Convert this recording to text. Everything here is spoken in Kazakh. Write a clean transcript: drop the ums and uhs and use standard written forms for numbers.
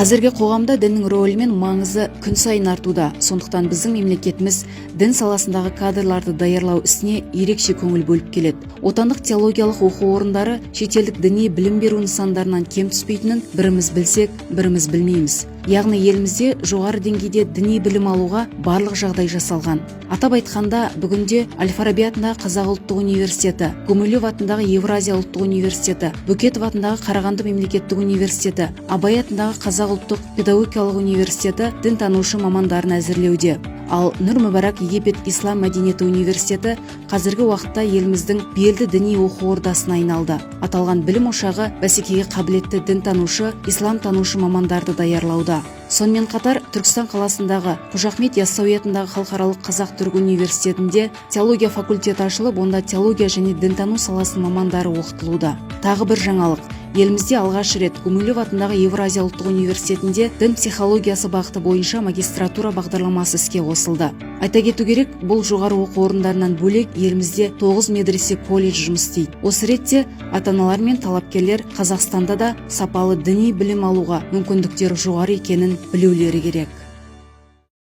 Қазіргі қоғамда діннің рөлі мен маңызы күн сайын артуда. Сондықтан біздің мемлекетіміз дін саласындағы кадрларды даярлау ісіне ерекше көңіл бөліп келеді. Отандық теологиялық оқу орындары шетелдік діни білім беру нысандарынан кем түспейтінін біріміз білсек, біріміз білмейміз. Яғни елімізде жоғары деңгейде діни білім алуға барлық жағдай жасалған. Атап айтқанда, бүгінде Әл-Фараби атындағы Қазақ ұлттық университеті, Гумилев атындағы Евразия ұлттық университеті, Бөкетов атындағы Қарағанды мемлекеттік университеті, Абай атындағы Қазақ ұлттық педагогикалық университеті дінтанушы мамандарын әзірлеуде. Ал Нұр Мүбарак Египет Ислам мәдениеті университеті қазіргі уақытта еліміздің белді діни оқу ордасына айналды. Аталған білім ошағы бәсекеге қабілетті дінтанушы, исламтанушы мамандарды даярлауда. Сонымен қатар Түркістан қаласындағы Қожа Ахмет Яссауи атындағы халықаралық Қазақ-түрік университетінде теология факультеті ашылып, онда теология және дінтану саласының мамандары оқытылуда. Тағы бір жаңалық. Елімізде алғаш рет Гумилев атындағы Евразия ұлттық университетінде дін психологиясы бағыты бойынша магистратура бағдарламасы іске қосылды. Айта кету керек, бұл жоғары оқу орындарынан бөлек елімізде 9 медресе колледж жұмыс істейді. Осы ретте ата-аналар мен талапкерлер Қазақстанда да сапалы діни білім алуға мүмкіндіктері жоғары екенін білулері керек.